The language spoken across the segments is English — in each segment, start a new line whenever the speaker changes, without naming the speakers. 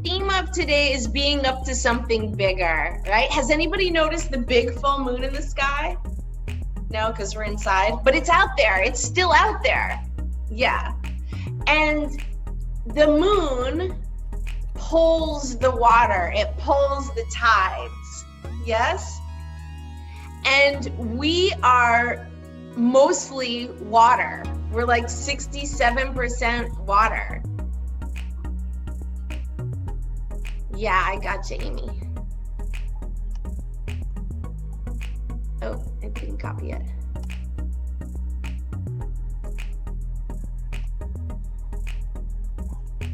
theme of today is being up to something bigger, right? Has anybody noticed the big full moon in the sky? No, because we're inside, but it's out there. It's still out there. Yeah. And the moon pulls the water. It pulls the tides. Yes? And we are mostly water. We're like 67% water. Yeah, I got you, Amy. Oh, I didn't copy it.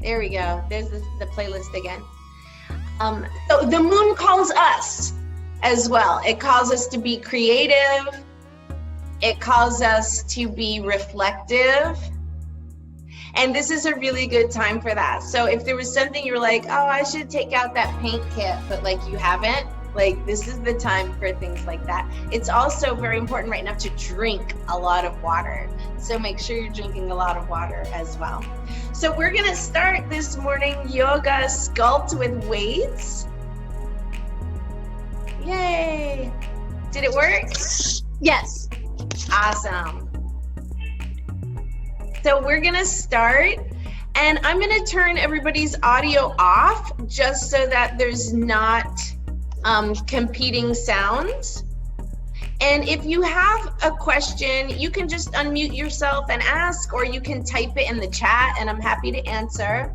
There we go. There's the playlist again. So the moon calls us as well. It calls us to be creative. It calls us to be reflective. And this is a really good time for that. So if there was something you're like, oh, I should take out that paint kit, but like you haven't, like this is the time for things like that. It's also very important right now to drink a lot of water. So make sure you're drinking a lot of water as well. So we're gonna start this morning Yoga Sculpt with weights. Yay. Did it work?
Yes.
Awesome. So we're gonna start, and I'm gonna turn everybody's audio off just so that there's not competing sounds. And if you have a question, you can just unmute yourself and ask, or you can type it in the chat and I'm happy to answer.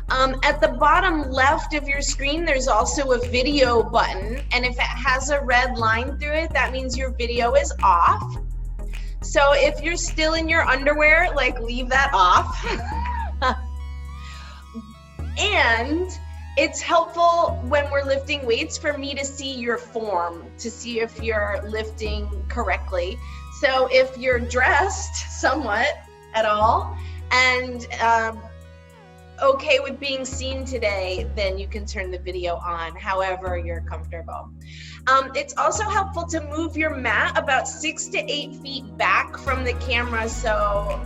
At the bottom left of your screen, there's also a video button, and if it has a red line through it, that means your video is off. So if you're still in your underwear, like leave that off. And it's helpful when we're lifting weights for me to see your form, to see if you're lifting correctly. So if you're dressed somewhat at all and okay with being seen today, then you can turn the video on however you're comfortable. It's also helpful to move your mat about 6 to 8 feet back from the camera so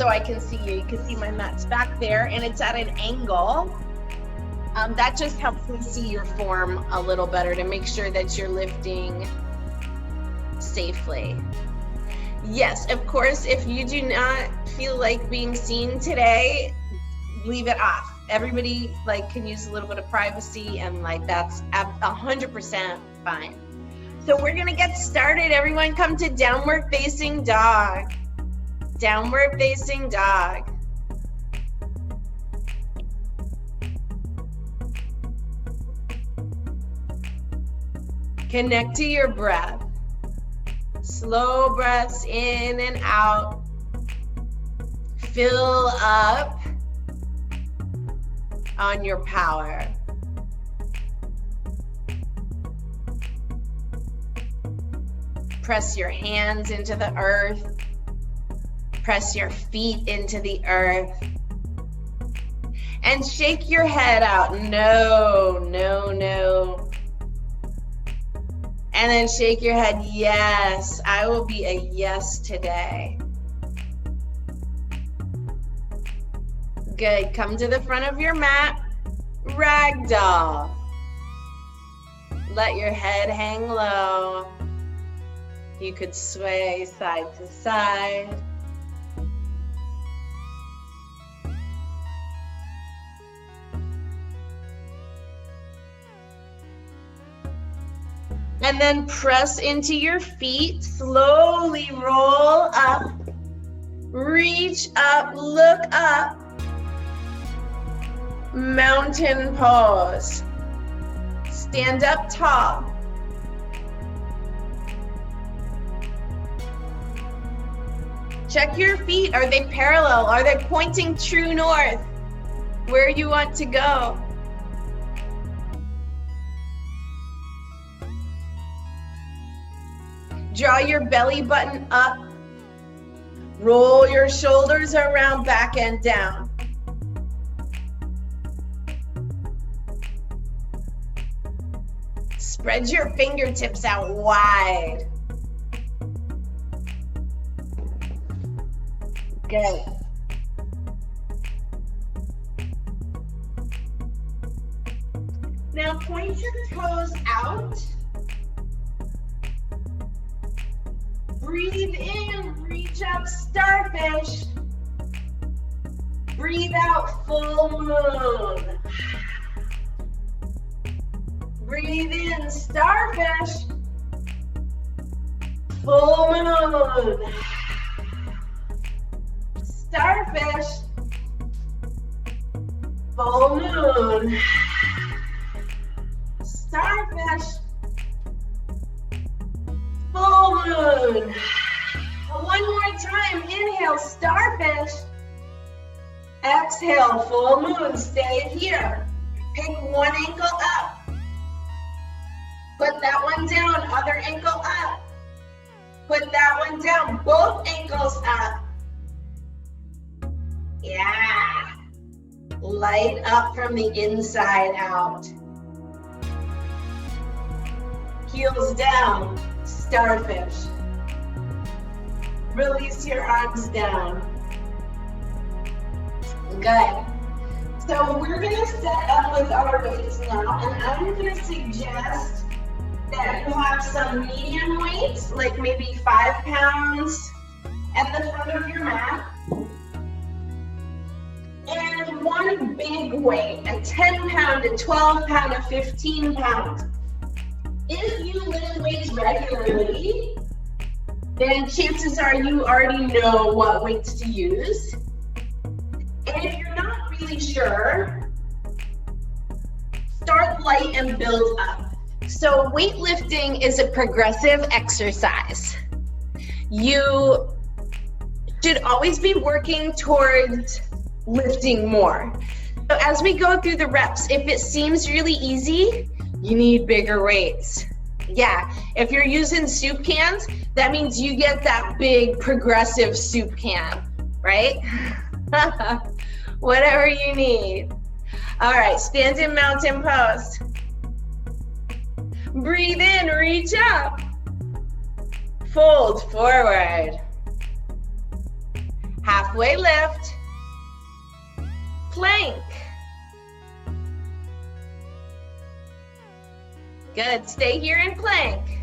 I can see you. You can see my mat's back there and it's at an angle. That just helps me see your form a little better to make sure that you're lifting safely. Yes, of course, if you do not feel like being seen today, leave it off. Everybody can use a little bit of privacy, and that's 100% fine. So we're gonna get started. Everyone come to downward facing dog. Downward facing dog. Connect to your breath. Slow breaths in and out. Fill up on your power. Press your hands into the earth. Press your feet into the earth. And shake your head out. No, no, no. And then shake your head. Yes, I will be a yes today. Good. Come to the front of your mat. Ragdoll. Let your head hang low. You could sway side to side. And then press into your feet. Slowly roll up. Reach up, look up. Mountain pose. Stand up tall. Check your feet. Are they parallel? Are they pointing true north? Where you want to go? Draw your belly button up. Roll your shoulders around, back and down. Spread your fingertips out wide. Good. Now point your toes out. Breathe in, reach up, starfish. Breathe out, full moon. Breathe in, starfish. Full moon. Starfish. Full moon. Starfish. Full moon. One more time. Inhale, starfish. Exhale, full moon. Stay here. Pick one ankle up. Put that one down. Other ankle up. Put that one down. Both ankles up. Yeah. Light up from the inside out. Heels down. Starfish. Release your arms down. Good. So we're going to set up with our weights now, and I'm going to suggest that you have some medium weights, like maybe 5 pounds at the front of your mat, and one big weight, a 10 pound, a 12 pound, a 15 pound. If you lift weights regularly, then chances are you already know what weights to use. And if you're not really sure, start light and build up. So weightlifting is a progressive exercise. You should always be working towards lifting more. So as we go through the reps, if it seems really easy, you need bigger weights. Yeah, if you're using soup cans, that means you get that big progressive soup can, right? Whatever you need. All right, stand in mountain pose. Breathe in, reach up. Fold forward. Halfway lift. Plank. Good, stay here in plank.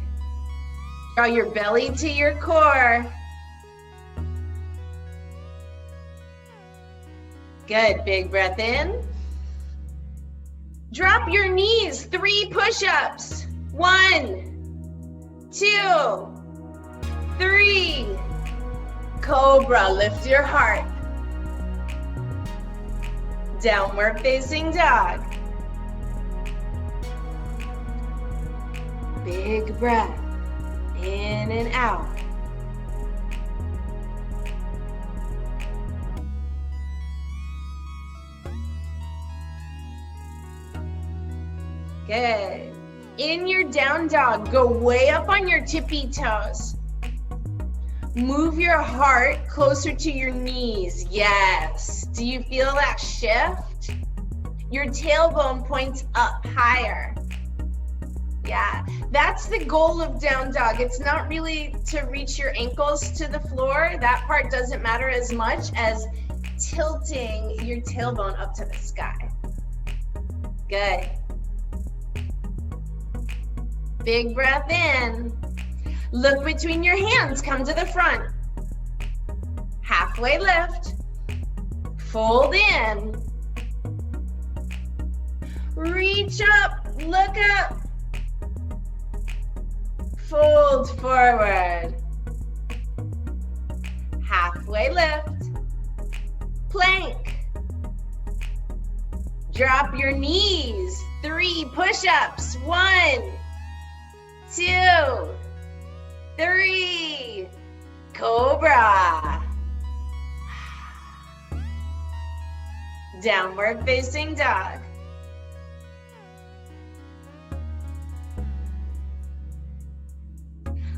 Draw your belly to your core. Good, big breath in. Drop your knees, 3 push-ups. 1, 2, 3. Cobra, lift your heart. Downward facing dog. Big breath, in and out. Good. In your down dog, go way up on your tippy toes. Move your heart closer to your knees. Yes. Do you feel that shift? Your tailbone points up higher. Yeah, that's the goal of down dog. It's not really to reach your ankles to the floor. That part doesn't matter as much as tilting your tailbone up to the sky. Good. Big breath in. Look between your hands, come to the front. Halfway lift. Fold in. Reach up, look up. Fold forward. Halfway lift. Plank. Drop your knees. 3 push-ups. 1, 2, 3. Cobra. Downward facing dog.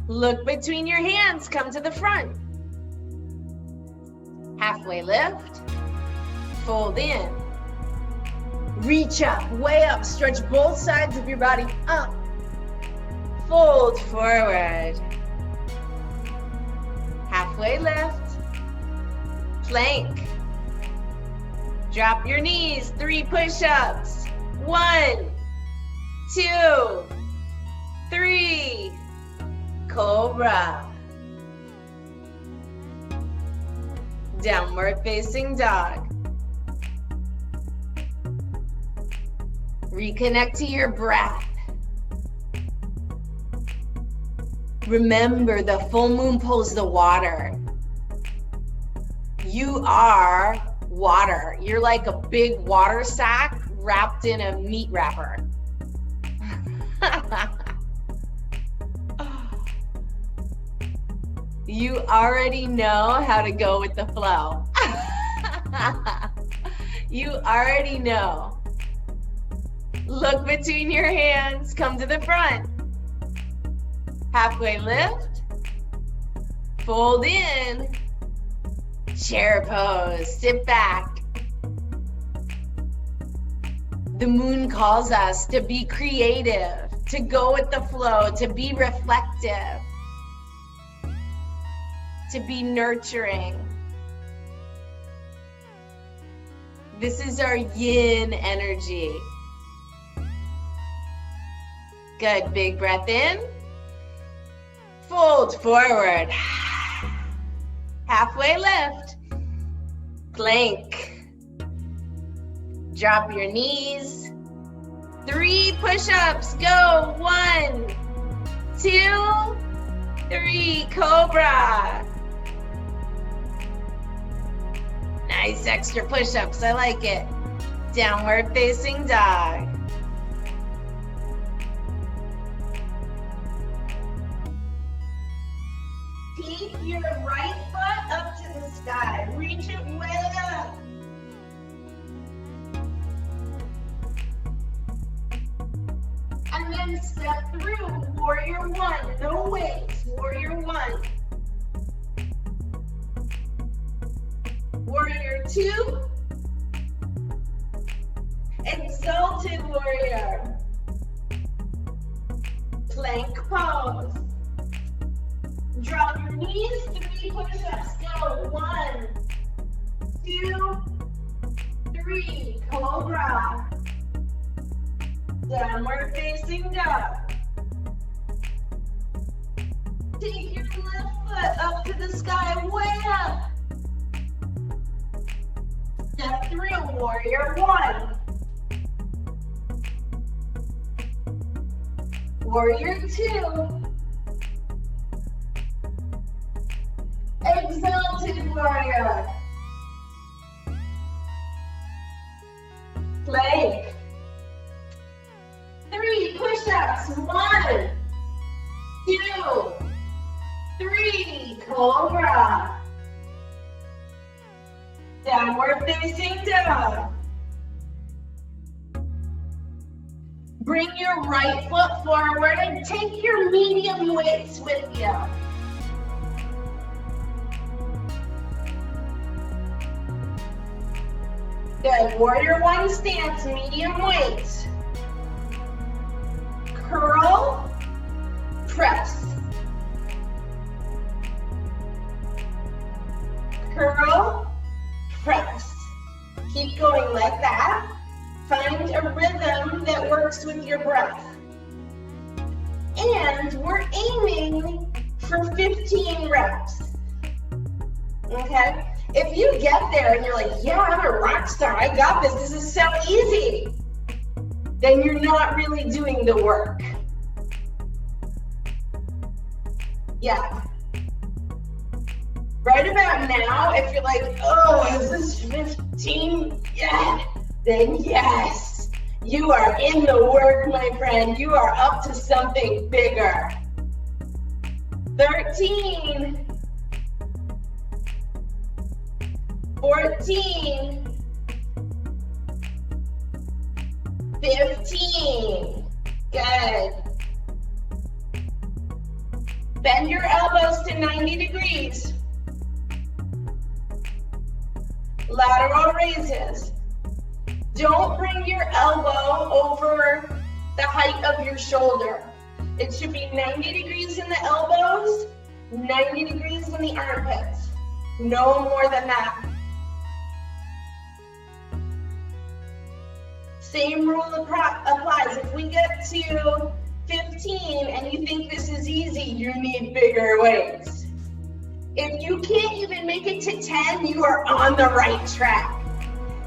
Look between your hands, come to the front. Halfway lift, fold in. Reach up, way up, stretch both sides of your body up. Fold forward. Halfway lift, plank. Drop your knees, 3 push-ups. 1, 2, 3, cobra. Downward facing dog. Reconnect to your breath. Remember, the full moon pulls the water. You are water. You're like a big water sack wrapped in a meat wrapper. You already know how to go with the flow. You already know. Look between your hands, come to the front. Halfway lift, fold in, chair pose, sit back. The moon calls us to be creative, to go with the flow, to be reflective, to be nurturing. This is our yin energy. Good, big breath in. Fold forward. Halfway lift. Plank. Drop your knees. 3 push-ups. Go. 1, 2, 3. Cobra. Nice extra push-ups. I like it. Downward facing dog. Keep your right foot up to the sky. Reach it way up. And then step through warrior 1. No weights. Warrior 1. Warrior 2. Exalted warrior. Plank pose. Drop your knees, 3 push-ups. Go. 1, 2, 3. Cobra. Downward facing dog. Take your left foot up to the sky, way up. Step through warrior 1. Warrior 2. Exalted warrior. Plank. 3 push-ups. 1, 2, 3. Cobra. Downward facing dog. Bring your right foot forward and take your medium weights with you. Good. Warrior 1 stance, medium weight. Curl, press. Curl, press. Keep going like that. Find a rhythm that works with your breath. And we're aiming for 15 reps. Okay? If you get there and you're like, yeah, I'm a rock star, I got this, this is so easy, then you're not really doing the work. Yeah. Right about now, if you're like, oh, is this 15 yet? Then yes, you are in the work, my friend. You are up to something bigger. 13. 14. 15. Good. Bend your elbows to 90 degrees. Lateral raises. Don't bring your elbow over the height of your shoulder. It should be 90 degrees in the elbows, 90 degrees in the armpits. No more than that. Same rule applies. If we get to 15 and you think this is easy, you need bigger weights. If you can't even make it to 10, you are on the right track.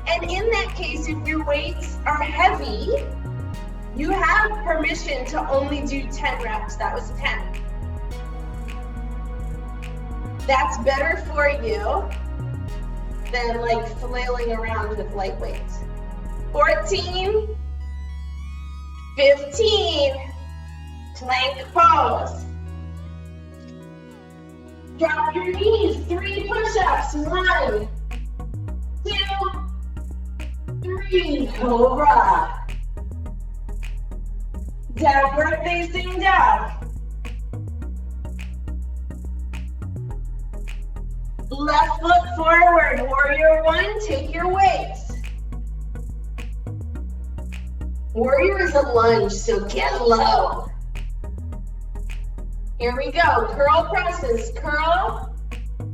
And in that case, if your weights are heavy, you have permission to only do 10 reps. That was 10. That's better for you than like flailing around with light weights. 14, 15, plank pose. Drop your knees, 3 push-ups, 1, 2, 3, cobra. Downward facing dog. Left foot forward, warrior 1, take your weights. Warrior is a lunge, so get low. Here we go, curl presses, curl,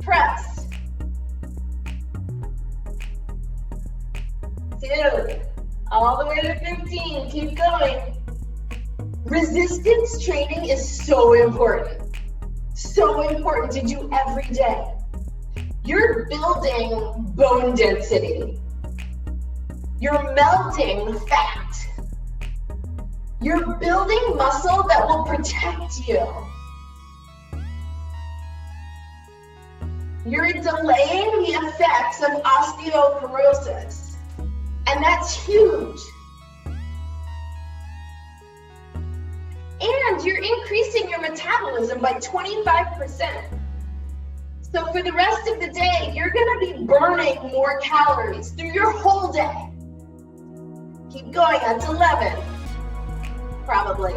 press. 2, all the way to 15, keep going. Resistance training is so important to do every day. You're building bone density. You're melting fat. You're building muscle that will protect you. You're delaying the effects of osteoporosis, and that's huge. And you're increasing your metabolism by 25%. So for the rest of the day, you're gonna be burning more calories through your whole day. Keep going, that's 11, probably.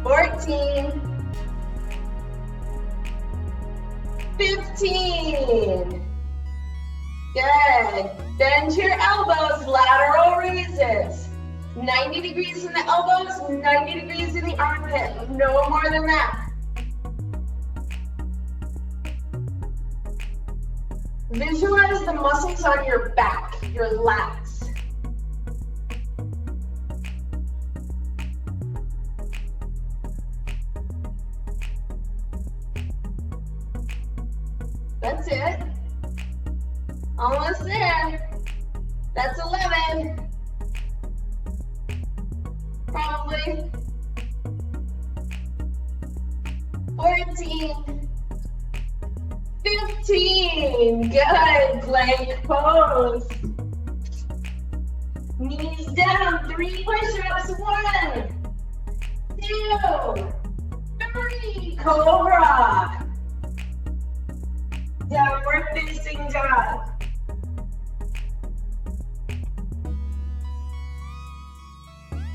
14, 15. Good. Bend your elbows, lateral raises. 90 degrees in the elbows, 90 degrees in the armpit. No more than that. Visualize the muscles on your back, your lats. That's it. Almost there. That's 11. Probably. 14. 15. Good. Plank pose. Knees down. 3 push-ups. 1, 2, 3. Cobra. Downward facing dog.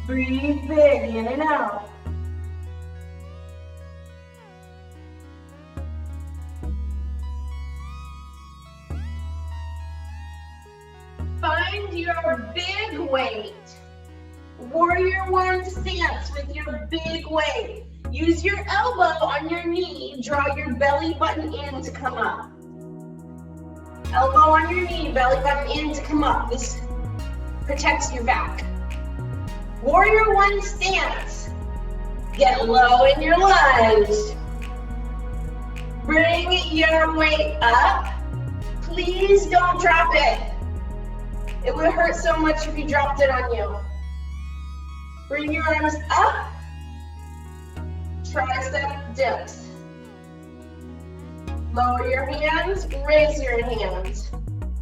Breathe big, in and out. Find your big weight. Warrior 1 stance with your big weight. Use your elbow on your knee. Draw your belly button in to come up. Elbow on your knee, belly button in to come up. This protects your back. Warrior 1 stance. Get low in your lunge. Bring your weight up. Please don't drop it. It would hurt so much if you dropped it on you. Bring your arms up. Tricep dips. Lower your hands, raise your hands.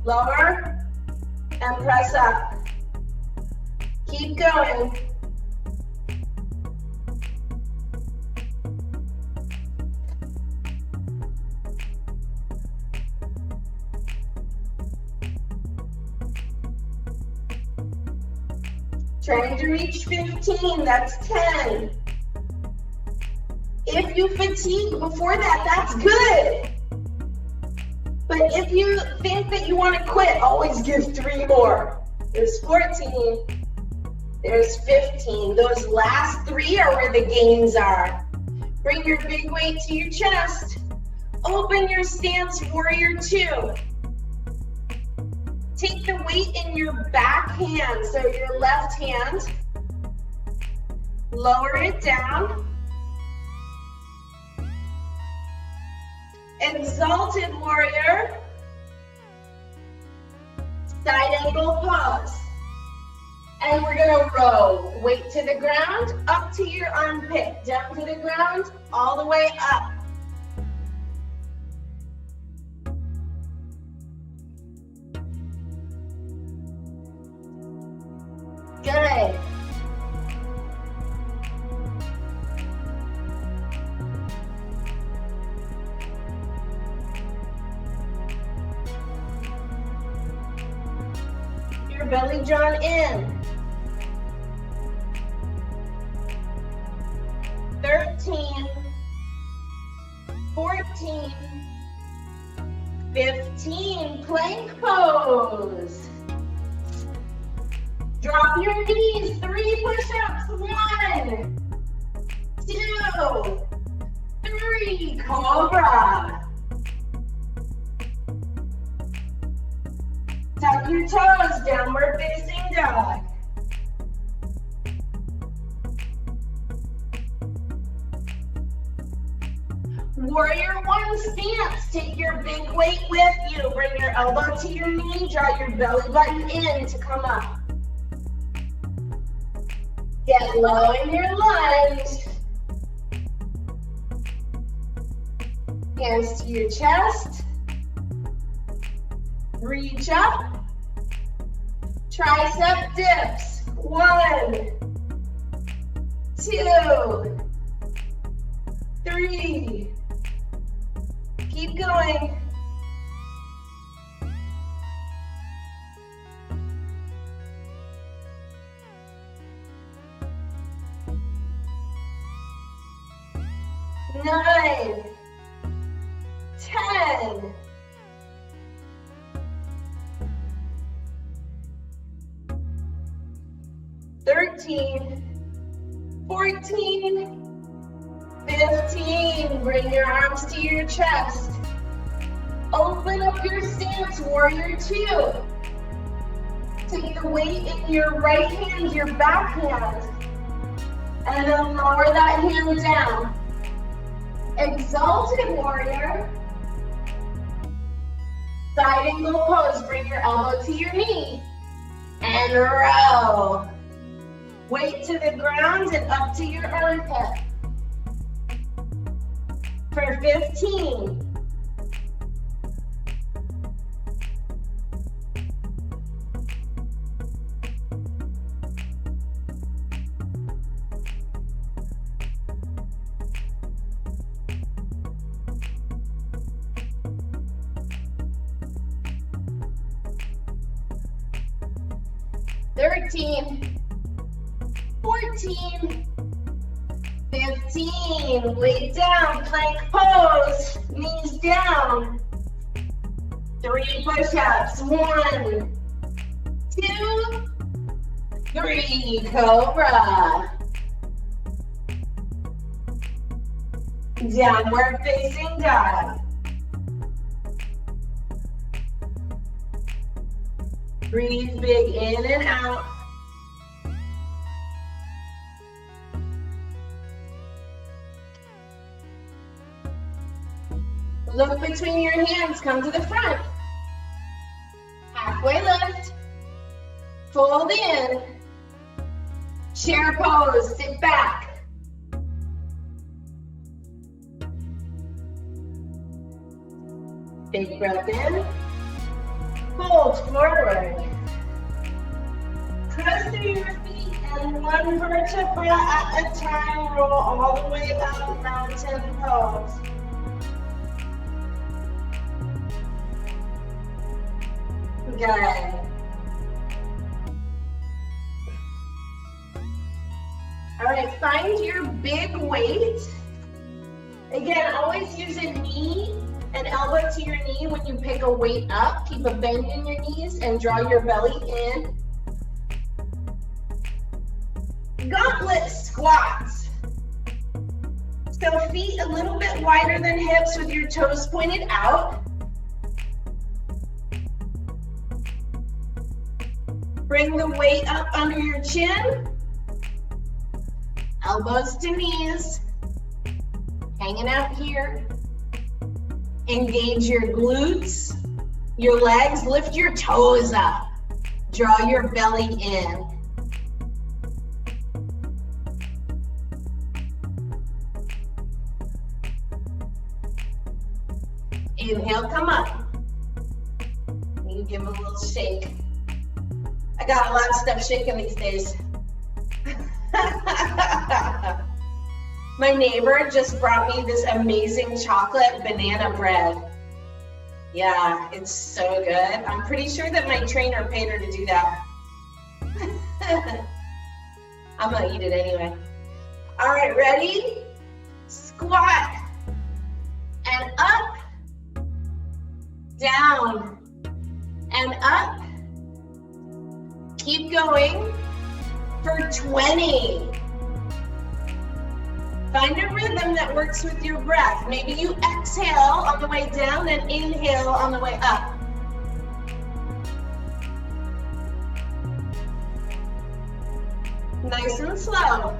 Lower and press up. Keep going. Trying to reach 15, that's 10. If you fatigue before that, that's good. But if you think that you want to quit, always give 3 more. There's 14. There's 15. Those last 3 are where the gains are. Bring your big weight to your chest. Open your stance, warrior two. Take the weight in your back hand, so your left hand. Lower it down. Exalted warrior. Side angle pose. And we're gonna row. Weight to the ground, up to your armpit. Down to the ground, all the way up. Good. Your belly drawn in. 13, 14, 15, plank pose. Drop your knees, 3 push-ups, 1, 2, 3, cobra. Tuck your toes, downward facing dog. Warrior one stance. Take your big weight with you. Bring your elbow to your knee. Draw your belly button in to come up. Get low in your lunge. Hands to your chest. Reach up. Tricep dips. 1, 2, 3. Keep going. Nine, 10. Thirteen, 14, 15, bring your arms to your chest. Open up your stance, warrior two. Take the weight in your right hand, your back hand, and then lower that hand down. Exalted warrior. Side angle pose, bring your elbow to your knee. And row. Weight to the ground and up to your armpit. For 15. Thirteen, 14, 15, weight down, plank pose, knees down. 3 push-ups, 1, 2, 3, cobra. Downward facing dog. Breathe big in and out. Look between your hands, come to the front. Halfway lift. Fold in. Chair pose, sit back. Big breath in. Fold forward. Press through your feet and 1 vertebra at a time. Roll all the way up, mountain pose. Good. All right, find your big weight. Again, always use a knee and elbow to your knee when you pick a weight up. Keep a bend in your knees and draw your belly in. Gauntlet squats. So feet a little bit wider than hips with your toes pointed out. Bring the weight up under your chin. Elbows to knees. Hanging out here. Engage your glutes, your legs. Lift your toes up. Draw your belly in. Inhale, come up. You give a little shake. I got a lot of stuff shaking these days. My neighbor just brought me this amazing chocolate banana bread. Yeah, it's so good. I'm pretty sure that my trainer paid her to do that. I'm gonna eat it anyway. All right, ready? Squat. And up. Down. And up. Keep going for 20. Find a rhythm that works with your breath. Maybe you exhale on the way down and inhale on the way up. Nice and slow.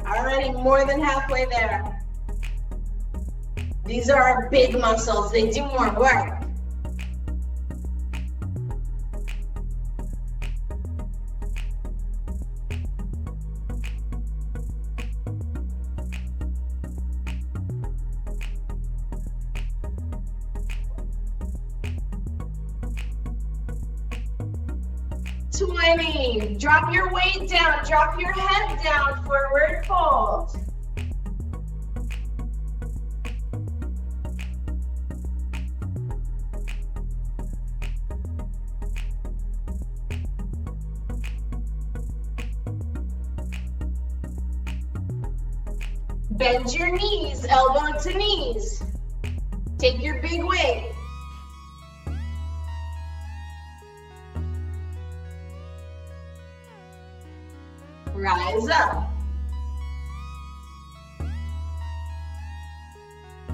Already more than halfway there. These are our big muscles. They do more work. Drop your weight down, drop your head down, forward fold. Bend your knees, elbow to knees. Take your big weight. Rise up.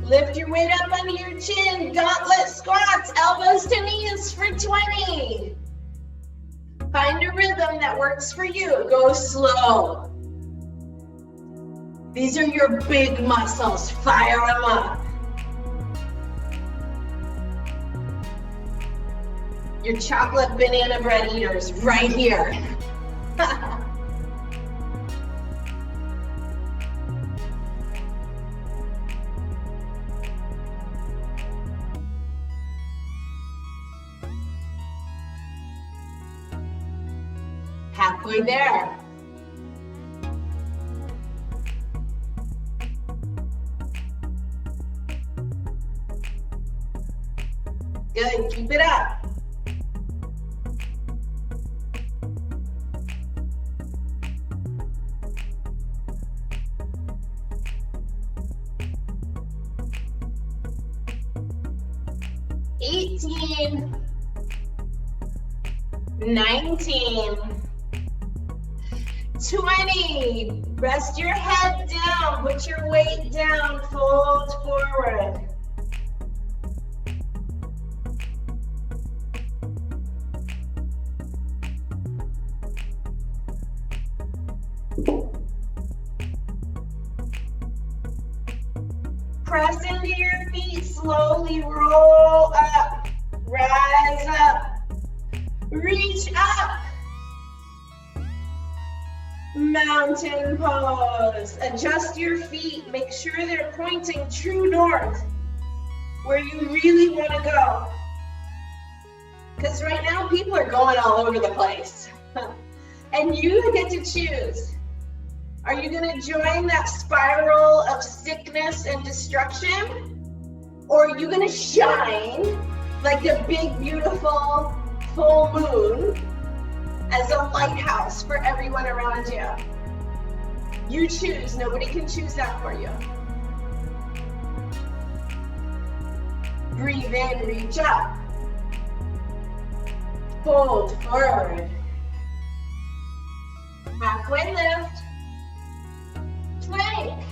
Lift your weight up under your chin. Gauntlet squats, elbows to knees for 20. Find a rhythm that works for you. Go slow. These are your big muscles. Fire them up. Your chocolate banana bread eaters right here. Halfway there. Good, keep it up. $18, $19, $20. Rest your head down, put your weight down, fold forward. Press into your feet, slowly roll up, rise up, reach up. Mountain pose. Adjust your feet, make sure they're pointing true north, where you really want to go. Because right now people are going all over the place. And you get to choose. Are you going to join that spiral of sickness and destruction? Or are you going to shine like a big, beautiful full moon as a lighthouse for everyone around you? You choose. Nobody can choose that for you. Breathe in, reach up. Fold forward. Halfway lift. Plank.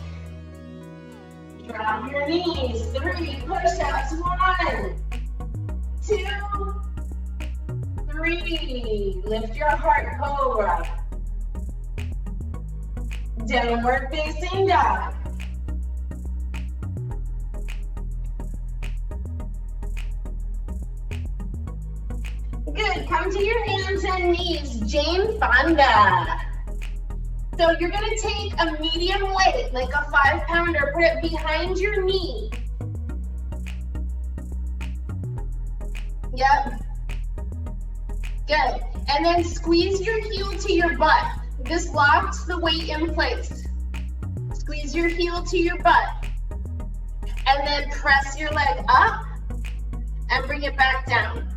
Drop your knees. 3 push-ups. 1, 2, 3. Lift your heart, cobra. Downward facing dog. Good. Come to your hands and knees. Jane Fonda. So you're going to take a medium weight, like a 5-pounder, put it behind your knee. Yep. Good. And then squeeze your heel to your butt. This locks the weight in place. Squeeze your heel to your butt. And then press your leg up and bring it back down.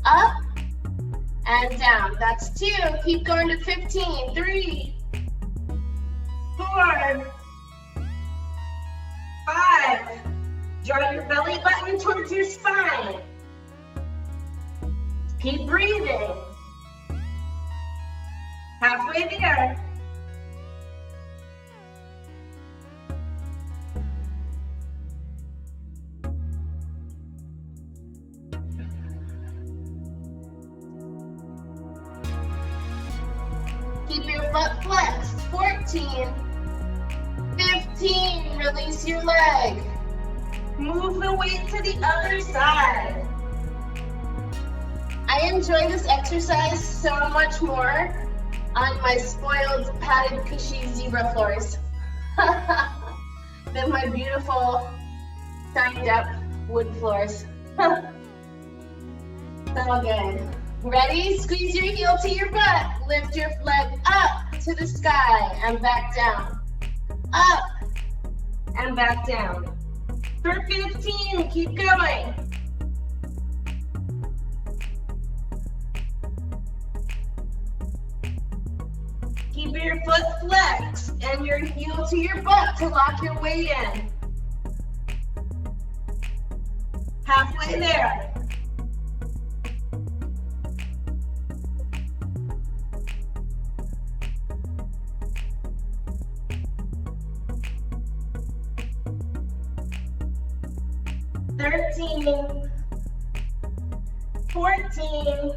Up and down. That's 2. Keep going to 15. 3, 4, 5. Draw your belly button towards your spine. Keep breathing. Halfway there. Keep your foot flexed. 14, 15, release your leg. Move the weight to the other side. I enjoy this exercise so much more on my spoiled, padded, cushy zebra floors than my beautiful, shined up wood floors. So good. Ready? Squeeze your heel to your butt. Lift your leg up to the sky and back down. Up and back down. For 15, keep going. Keep your foot flexed and your heel to your butt to lock your weight in. Halfway there. Thirteen, 14,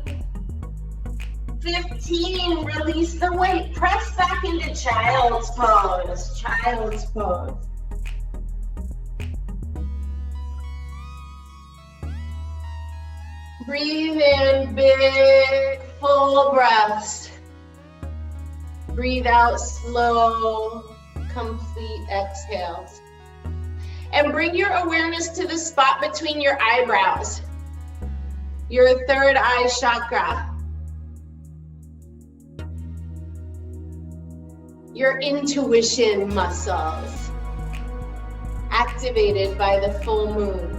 15, release the weight. Press back into child's pose. Child's pose. Breathe in big, full breaths. Breathe out slow, complete exhales. And bring your awareness to the spot between your eyebrows, your third eye chakra. Your intuition muscles, activated by the full moon.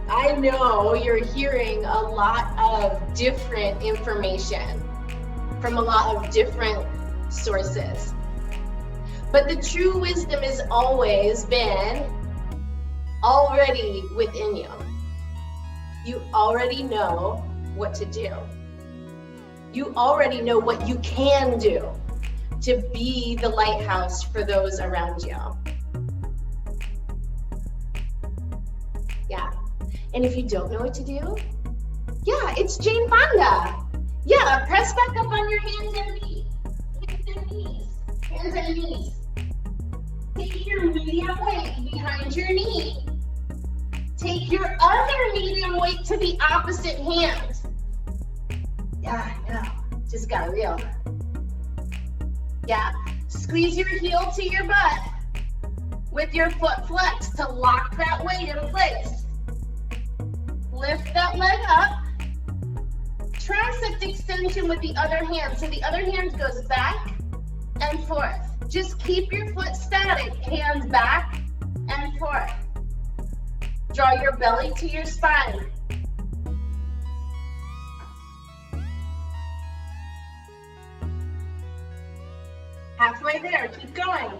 I know you're hearing a lot of different information from a lot of different sources. But the true wisdom has always been already within you. You already know what to do. You already know what you can do to be the lighthouse for those around you. Yeah. And if you don't know what to do, yeah, it's Jane Fonda. Yeah, press back up on your hands and knees. Hands and knees. Hands and knees. Take your medium weight behind your knee. Take your other medium weight to the opposite hand. Yeah, I know. Just got real. Yeah. Squeeze your heel to your butt with your foot flexed to lock that weight in place. Lift that leg up. Tricep extension with the other hand. So the other hand goes back and forth. Just keep your foot static. Hands back and forth. Draw your belly to your spine. Halfway there, keep going.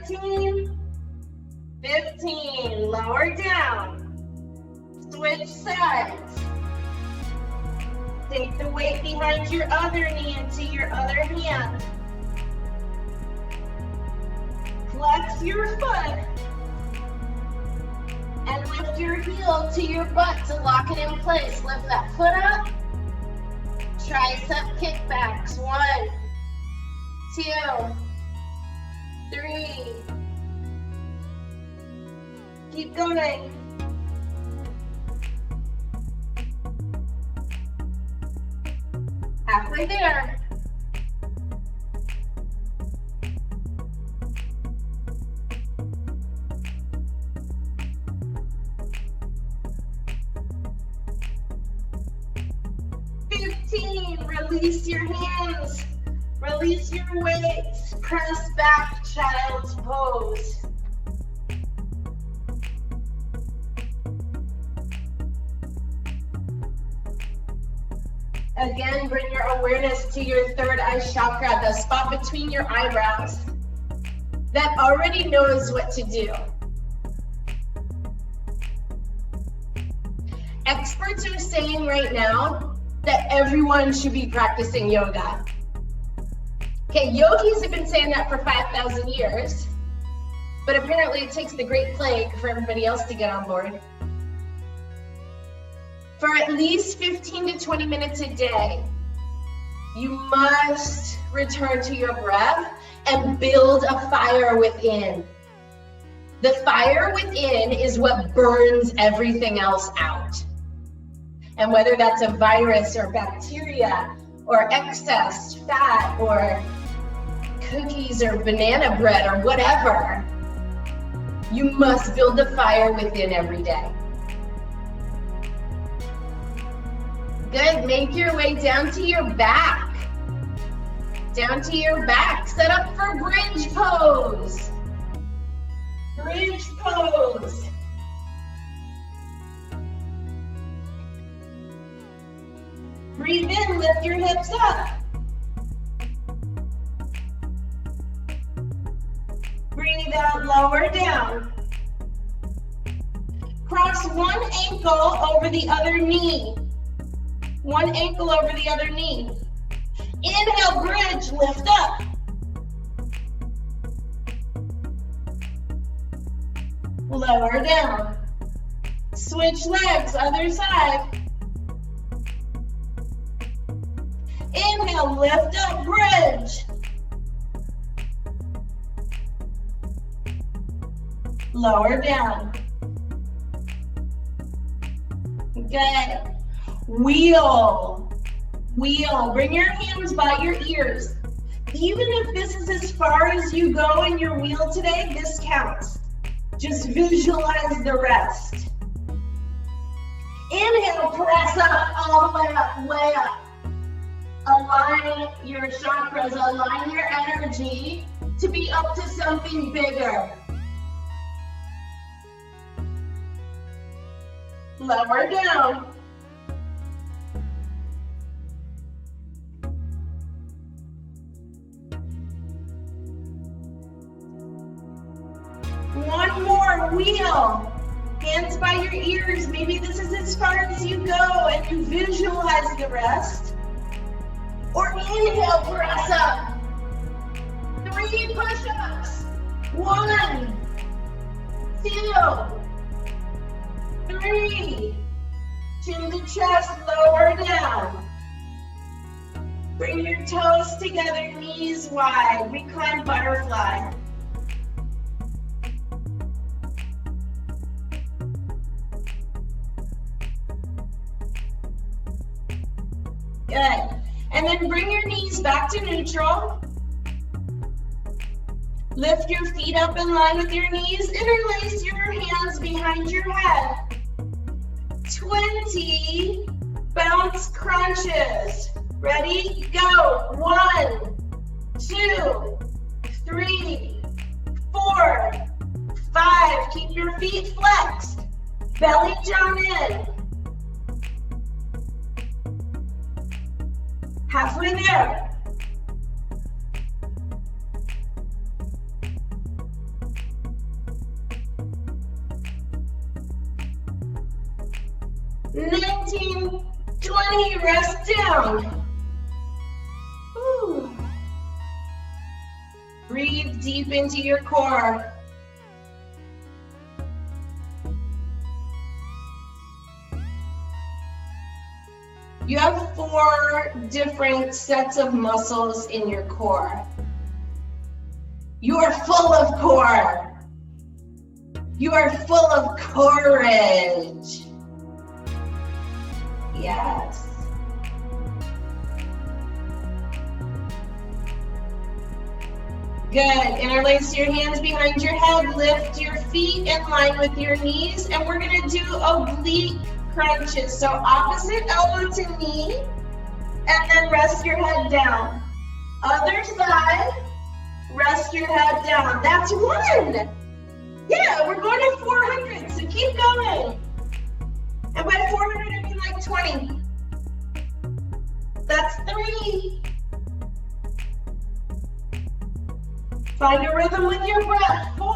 14, 15, lower down. Switch sides. Take the weight behind your other knee into your other hand. Flex your foot. And lift your heel to your butt to lock it in place. Lift that foot up. Tricep kickbacks. 1, 2, 3. Keep going. Halfway there. Release your hands, release your weights, press back, child's pose. Again, bring your awareness to your third eye chakra, the spot between your eyebrows that already knows what to do. Experts are saying right now that everyone should be practicing yoga. Okay, yogis have been saying that for 5,000 years, but apparently it takes the Great Plague for everybody else to get on board. For at least 15 to 20 minutes a day, you must return to your breath and build a fire within. The fire within is what burns everything else out. And whether that's a virus or bacteria or excess fat or cookies or banana bread or whatever, you must build the fire within every day. Good, make your way down to your back. Down to your back, set up for bridge pose. Bridge pose. Breathe in, lift your hips up. Breathe out, lower down. Cross one ankle over the other knee. One ankle over the other knee. Inhale, bridge, lift up. Lower down. Switch legs, other side. Inhale, lift up, bridge. Lower down. Good. Wheel. Wheel. Bring your hands by your ears. Even if this is as far as you go in your wheel today, this counts. Just visualize the rest. Inhale, press up, all the way up, way up. Align your chakras, align your energy to be up to something bigger. Lower down. One more wheel. Hands by your ears. Maybe this is as far as you go and you visualize the rest. Or inhale, press up. 3 push-ups. 1, 2, 3. Chin to chest, lower down. Bring your toes together, knees wide. Recline butterfly. Good. And then bring your knees back to neutral. Lift your feet up in line with your knees. Interlace your hands behind your head. 20 bounce crunches. Ready? Go. 1, 2, 3, 4, 5. Keep your feet flexed. Belly down in. Halfway there. 19, 20, rest down. Whew. Breathe deep into your core. You have 4 different sets of muscles in your core. You are full of core. You are full of courage. Yes. Good. Interlace your hands behind your head. Lift your feet in line with your knees. And we're going to do oblique crunches. So opposite elbow to knee. And then rest your head down. Other side. Rest your head down. That's 1. Yeah, we're going to 400. So keep going. And by 400, I mean like 20. That's 3. Find a rhythm with your breath. 4.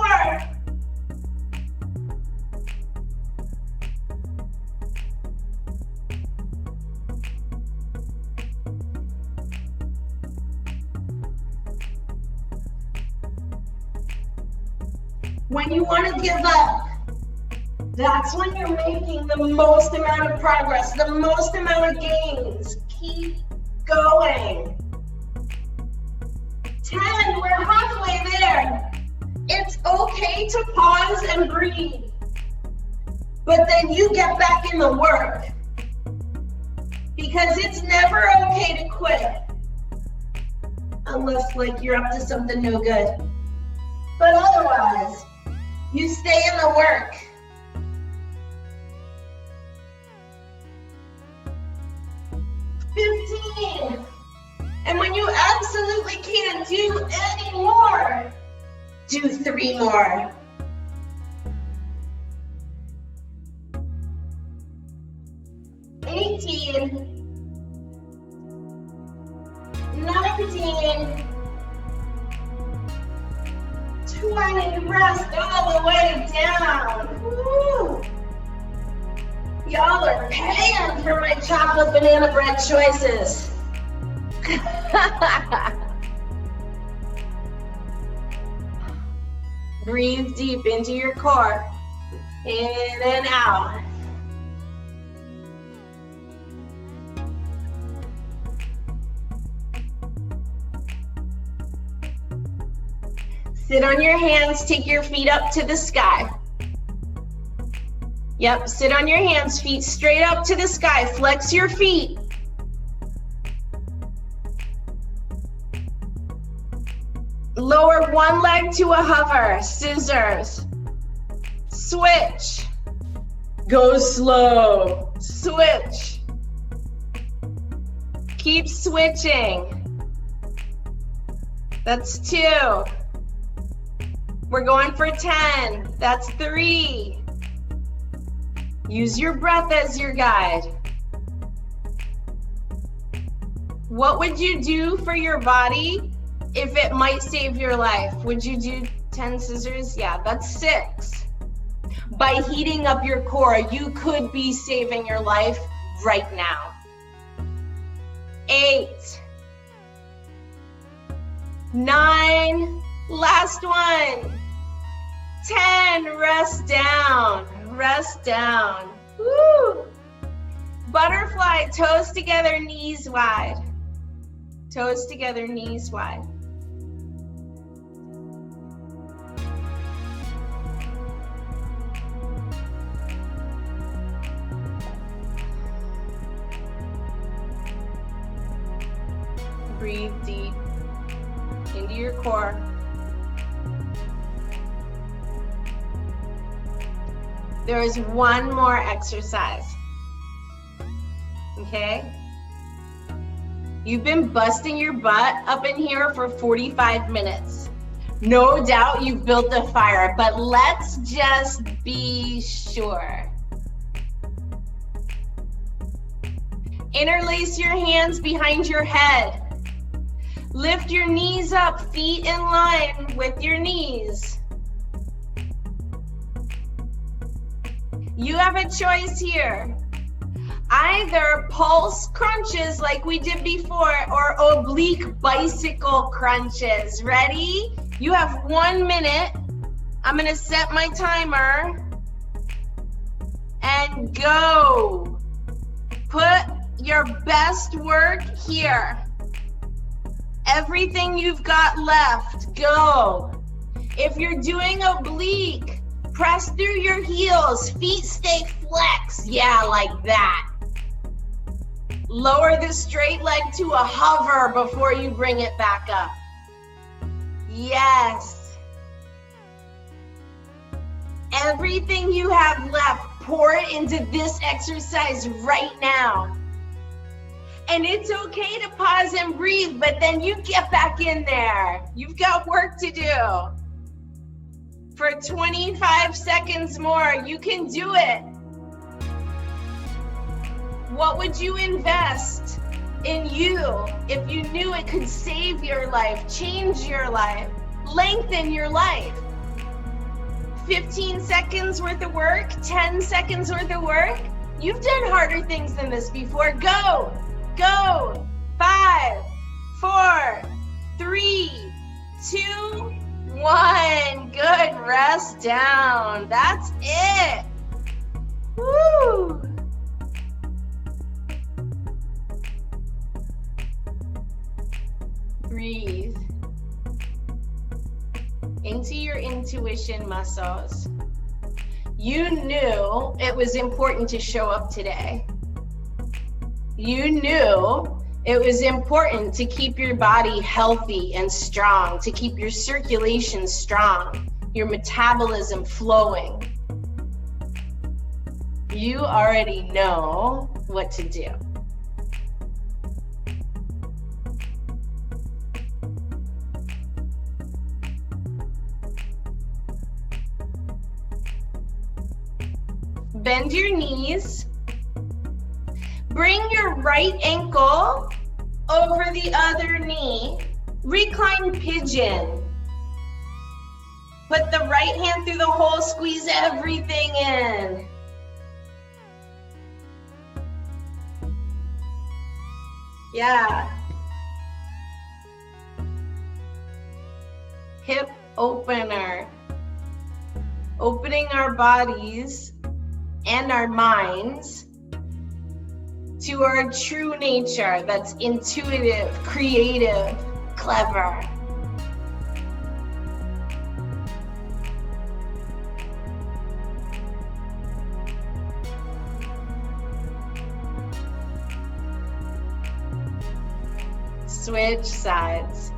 When you want to give up, that's when you're making the most amount of progress, the most amount of gains. Keep going. 10, we're halfway there. It's okay to pause and breathe, but then you get back in the work, because it's never okay to quit, unless like you're up to something no good. But otherwise, you stay in the work. 15. And when you absolutely can't do any more, do 3 more. 18. 19. 20, rest all the way down. Woo. Y'all are paying for my chocolate banana bread choices. Breathe deep into your core. In and out. Sit on your hands, take your feet up to the sky. Yep, sit on your hands, feet straight up to the sky. Flex your feet. Lower one leg to a hover, scissors. Switch. Go slow. Switch. Keep switching. That's 2. We're going for 10. That's 3. Use your breath as your guide. What would you do for your body if it might save your life? Would you do 10 scissors? Yeah, that's 6. By heating up your core, you could be saving your life right now. 8. 9. Last one. 10, rest down, rest down. Woo. Butterfly, toes together, knees wide. Toes together, knees wide. Breathe deep into your core. There is one more exercise, okay? You've been busting your butt up in here for 45 minutes. No doubt you've built a fire, but let's just be sure. Interlace your hands behind your head. Lift your knees up, feet in line with your knees. You have a choice here. Either pulse crunches like we did before or oblique bicycle crunches. Ready? You have 1 minute. I'm gonna set my timer and go. Put your best work here. Everything you've got left, go. If you're doing oblique, press through your heels, feet stay flexed. Yeah, like that. Lower the straight leg to a hover before you bring it back up. Yes. Everything you have left, pour it into this exercise right now. And it's okay to pause and breathe, but then you get back in there. You've got work to do. For 25 seconds more, you can do it. What would you invest in you if you knew it could save your life, change your life, lengthen your life? 15 seconds worth of work, 10 seconds worth of work. You've done harder things than this before. Go, go. 5, 4, 3, 2, 1. Good, rest down. That's it. Woo. Breathe into your intuition muscles. You knew it was important to show up today. You knew it was important to keep your body healthy and strong, to keep your circulation strong, your metabolism flowing. You already know what to do. Bend your knees. Bring your right ankle over the other knee. Recline pigeon. Put the right hand through the hole, squeeze everything in. Yeah. Hip opener. Opening our bodies and our minds to our true nature that's intuitive, creative, clever. Switch sides.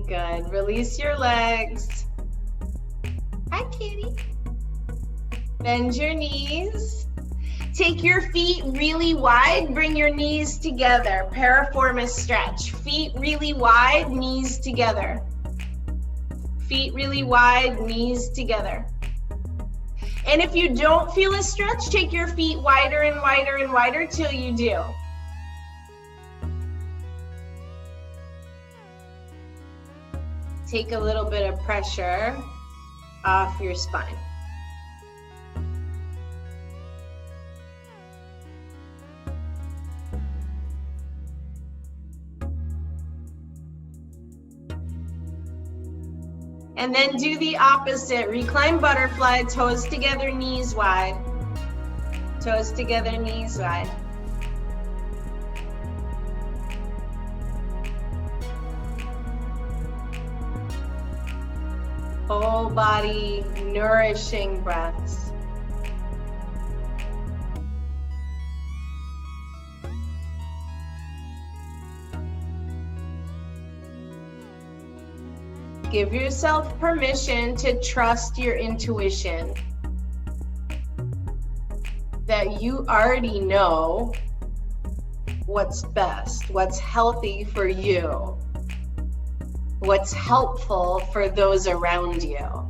Good. Release your legs. Hi, kitty. Bend your knees. Take your feet really wide. Bring your knees together. Piriformis stretch. Feet really wide, knees together. Feet really wide, knees together. And if you don't feel a stretch, take your feet wider and wider and wider till you do. Take a little bit of pressure off your spine. And then do the opposite. Recline butterfly, toes together, knees wide. Toes together, knees wide. Whole body nourishing breaths. Give yourself permission to trust your intuition. That you already know what's best, what's healthy for you, what's helpful for those around you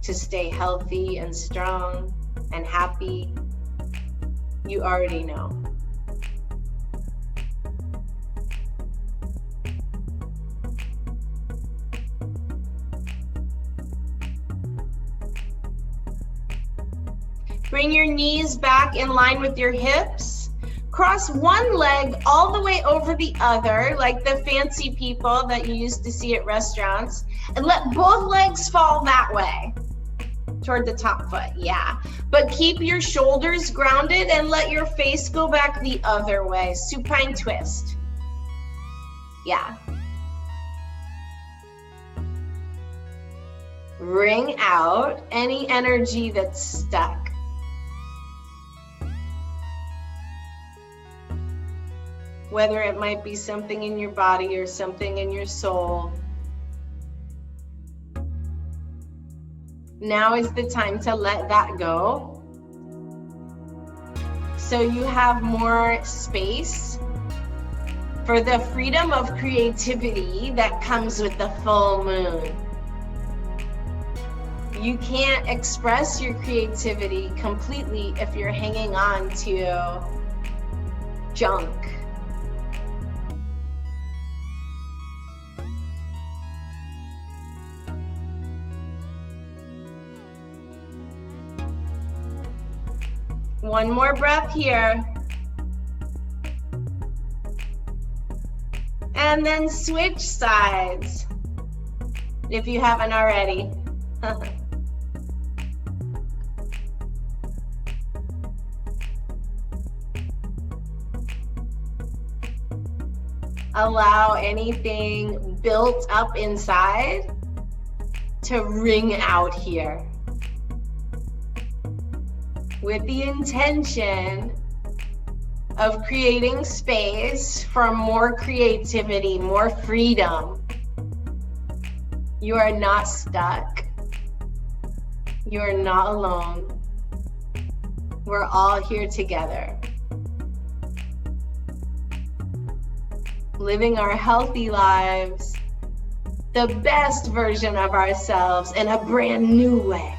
to stay healthy and strong and happy. You already know. Bring your knees back in line with your hips. Cross one leg all the way over the other, like the fancy people that you used to see at restaurants, and let both legs fall that way, toward the top foot, yeah. But keep your shoulders grounded and let your face go back the other way, supine twist. Yeah. Wring out any energy that's stuck. Whether it might be something in your body or something in your soul. Now is the time to let that go. So you have more space for the freedom of creativity that comes with the full moon. You can't express your creativity completely if you're hanging on to junk. One more breath here. And then switch sides, if you haven't already. Allow anything built up inside to wring out here, with the intention of creating space for more creativity, more freedom. You are not stuck. You are not alone. We're all here together, living our healthy lives, the best version of ourselves in a brand new way.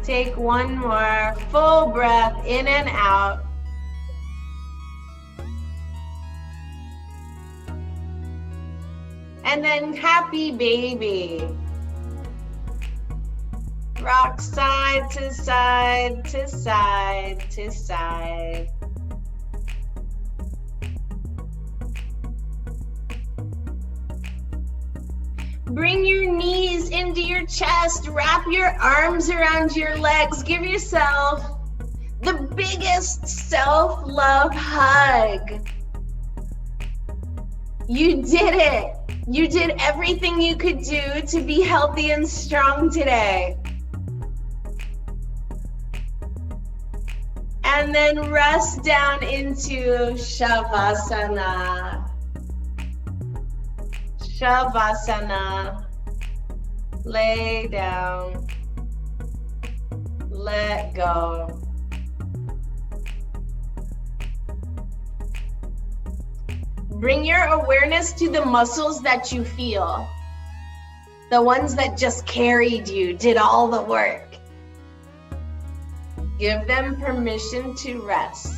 Take one more full breath in and out. And then happy baby. Rock side to side to side to side. Bring your knees into your chest, wrap your arms around your legs, give yourself the biggest self-love hug. You did it. You did everything you could do to be healthy and strong today. And then rest down into Shavasana. Shavasana. Lay down. Let go. Bring your awareness to the muscles that you feel. The ones that just carried you, did all the work. Give them permission to rest.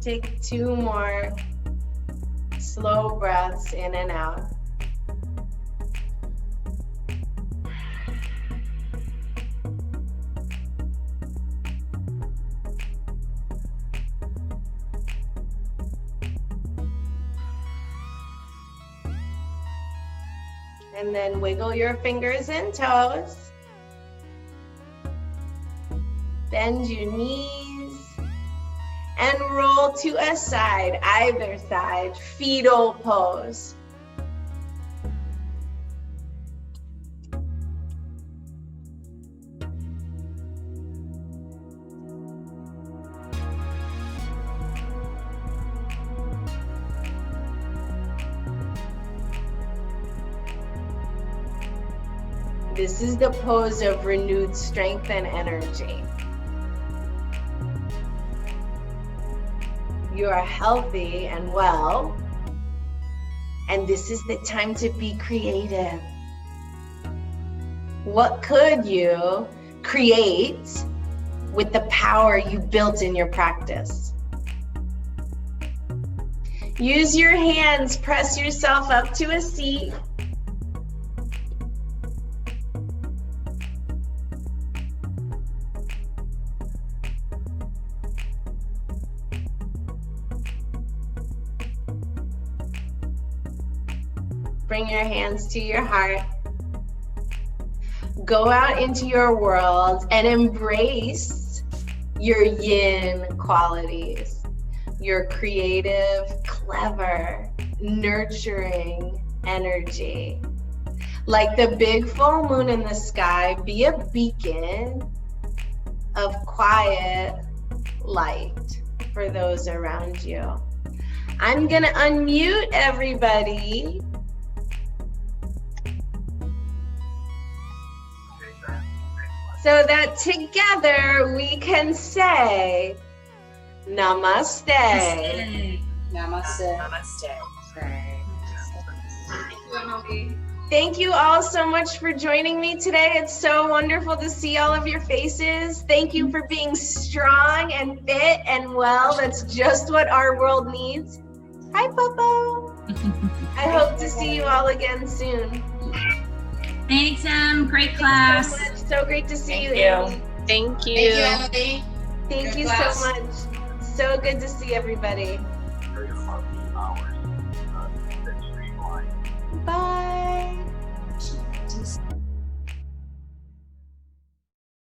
Take 2 more slow breaths in and out. And then wiggle your fingers and toes. Bend your knees and roll to a side, either side, fetal pose. This is the pose of renewed strength and energy. You are healthy and well, and this is the time to be creative. What could you create with the power you built in your practice? Use your hands, press yourself up to a seat. Bring your hands to your heart. Go out into your world and embrace your yin qualities. Your creative, clever, nurturing energy. Like the big full moon in the sky, be a beacon of quiet light for those around you. I'm gonna unmute everybody. So that together we can say, Namaste.
Namaste.
Namaste.
Thank you all so much for joining me today. It's so wonderful to see all of your faces. Thank you for being strong and fit and well. That's just what our world needs. Hi, Popo. I hope to see you all again soon.
Thanks, Em. Great class.
Thank you so much. So great to see you, Amy.
Thank you.
Emily.
Thank
Good
you
class.
so much. So good to see everybody.
Very hard hour.